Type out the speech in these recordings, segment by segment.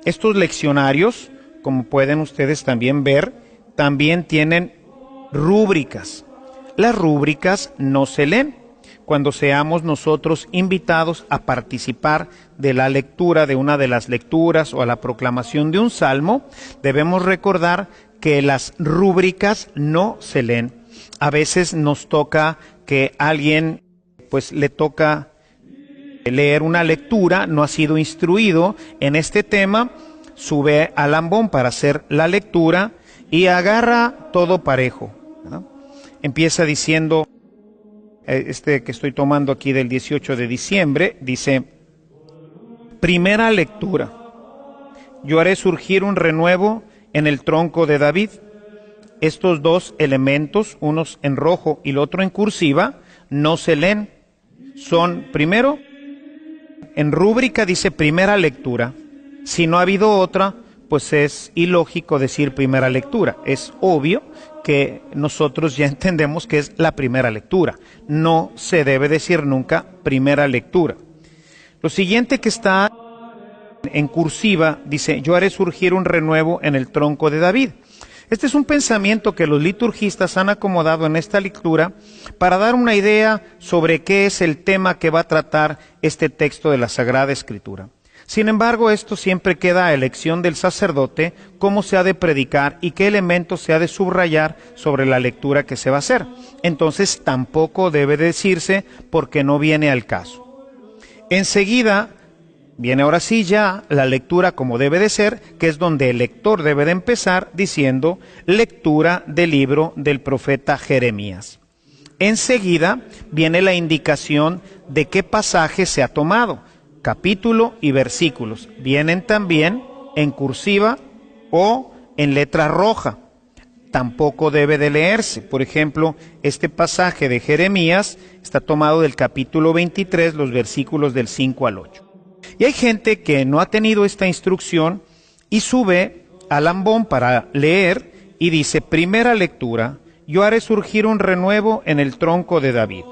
Estos leccionarios, como pueden ustedes también ver, también tienen rúbricas. Las rúbricas no se leen. Cuando seamos nosotros invitados a participar de la lectura de una de las lecturas o a la proclamación de un salmo, debemos recordar que las rúbricas no se leen. A veces nos toca que alguien, pues le toca leer una lectura, no ha sido instruido en este tema, sube al ambón para hacer la lectura y agarra todo parejo, ¿verdad? Empieza diciendo, que estoy tomando aquí del 18 de diciembre, dice, primera lectura, yo haré surgir un renuevo en el tronco de David. Estos dos elementos, unos en rojo y el otro en cursiva, no se leen. Son, primero, en rúbrica dice primera lectura. Si no ha habido otra, pues es ilógico decir primera lectura. Es obvio que nosotros ya entendemos que es la primera lectura. No se debe decir nunca primera lectura. Lo siguiente que está en cursiva dice, yo haré surgir un renuevo en el tronco de David. Este es un pensamiento que los liturgistas han acomodado en esta lectura para dar una idea sobre qué es el tema que va a tratar este texto de la Sagrada Escritura. Sin embargo, esto siempre queda a elección del sacerdote, cómo se ha de predicar y qué elementos se ha de subrayar sobre la lectura que se va a hacer. Entonces, tampoco debe decirse porque no viene al caso. Enseguida, viene ahora sí ya la lectura como debe de ser, que es donde el lector debe de empezar diciendo lectura del libro del profeta Jeremías. Enseguida viene la indicación de qué pasaje se ha tomado, capítulo y versículos. Vienen también en cursiva o en letra roja. Tampoco debe de leerse. Por ejemplo, este pasaje de Jeremías está tomado del capítulo 23, los versículos del 5 al 8. Y hay gente que no ha tenido esta instrucción y sube al ambón para leer y dice, primera lectura, yo haré surgir un renuevo en el tronco de David.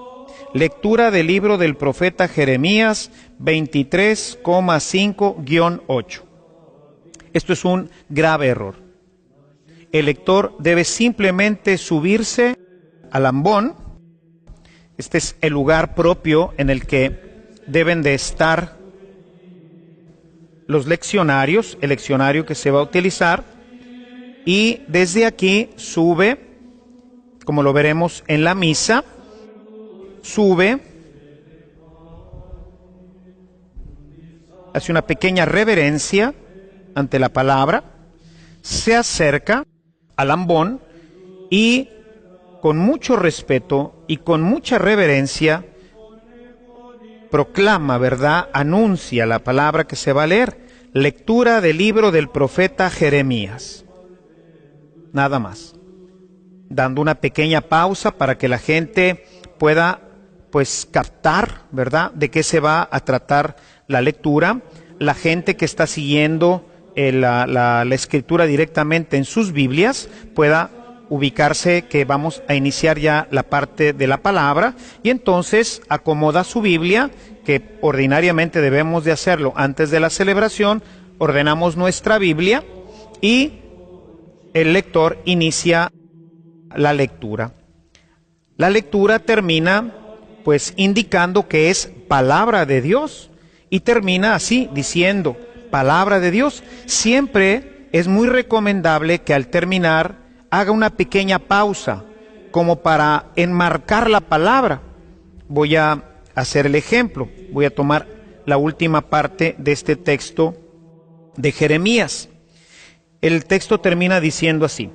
Lectura del libro del profeta Jeremías 23,5-8. Esto es un grave error. El lector debe simplemente subirse al ambón. Este es el lugar propio en el que deben de estar los leccionarios, el leccionario que se va a utilizar, y desde aquí sube, como lo veremos en la misa, sube, hace una pequeña reverencia ante la palabra, se acerca al ambón y con mucho respeto y con mucha reverencia proclama, ¿verdad? Anuncia la palabra que se va a leer. Lectura del libro del profeta Jeremías. Nada más. Dando una pequeña pausa para que la gente pueda, pues, captar, ¿verdad?, de qué se va a tratar la lectura. La gente que está siguiendo la escritura directamente en sus Biblias pueda ubicarse que vamos a iniciar ya la parte de la palabra y entonces acomoda su Biblia, que ordinariamente debemos de hacerlo antes de la celebración, ordenamos nuestra Biblia y el lector inicia la lectura. La lectura termina pues indicando que es palabra de Dios y termina así diciendo palabra de Dios. Siempre es muy recomendable que al terminar haga una pequeña pausa como para enmarcar la palabra. Voy a hacer el ejemplo. Voy a tomar la última parte de este texto de Jeremías. El texto termina diciendo así: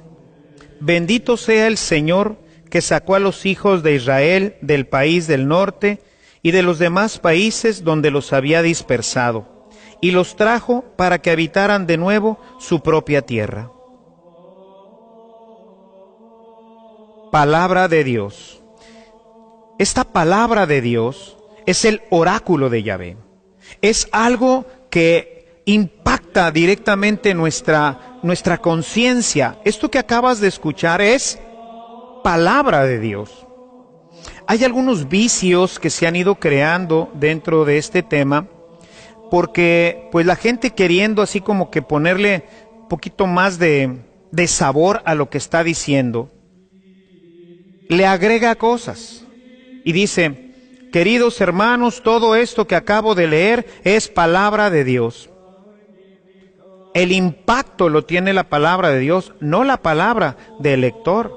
bendito sea el Señor que sacó a los hijos de Israel del país del norte y de los demás países donde los había dispersado, y los trajo para que habitaran de nuevo su propia tierra. Palabra de Dios. Esta palabra de Dios es el oráculo de Yahvé. Es algo que impacta directamente nuestra conciencia. Esto que acabas de escuchar es palabra de Dios. Hay algunos vicios que se han ido creando dentro de este tema. porque pues la gente queriendo así como que ponerle un poquito más de sabor a lo que está diciendo, le agrega cosas y dice: queridos hermanos, todo esto que acabo de leer es palabra de Dios. El impacto lo tiene la palabra de Dios, no la palabra del lector.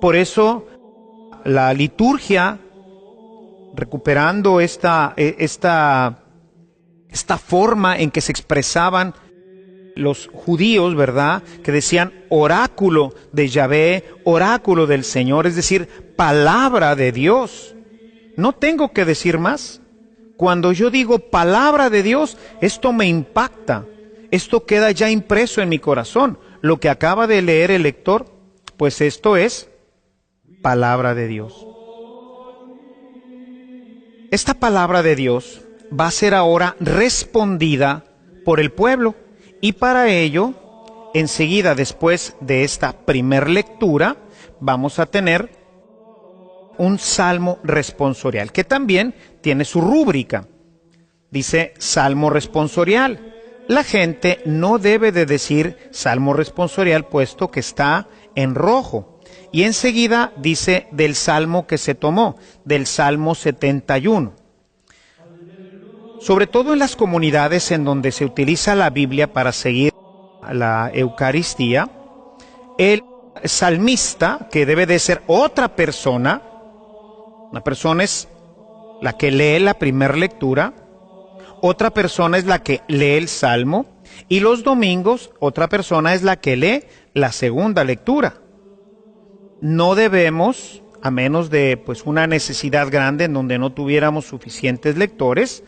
Por eso la liturgia, recuperando esta forma en que se expresaban los judíos, ¿verdad?, que decían oráculo de Yahvé, oráculo del Señor, es decir, palabra de Dios. No tengo que decir más. Cuando yo digo palabra de Dios, esto me impacta, esto queda ya impreso en mi corazón. Lo que acaba de leer el lector, pues esto es palabra de Dios. Esta palabra de Dios va a ser ahora respondida por el pueblo, y para ello, enseguida después de esta primer lectura, vamos a tener un salmo responsorial, que también tiene su rúbrica. Dice salmo responsorial. La gente no debe de decir salmo responsorial puesto que está en rojo. Y enseguida dice del salmo que se tomó, del Salmo 71. Sobre todo en las comunidades en donde se utiliza la Biblia para seguir la Eucaristía, el salmista, que debe de ser otra persona, una persona es la que lee la primera lectura, otra persona es la que lee el salmo, y los domingos otra persona es la que lee la segunda lectura. No debemos, a menos de pues una necesidad grande en donde no tuviéramos suficientes lectores,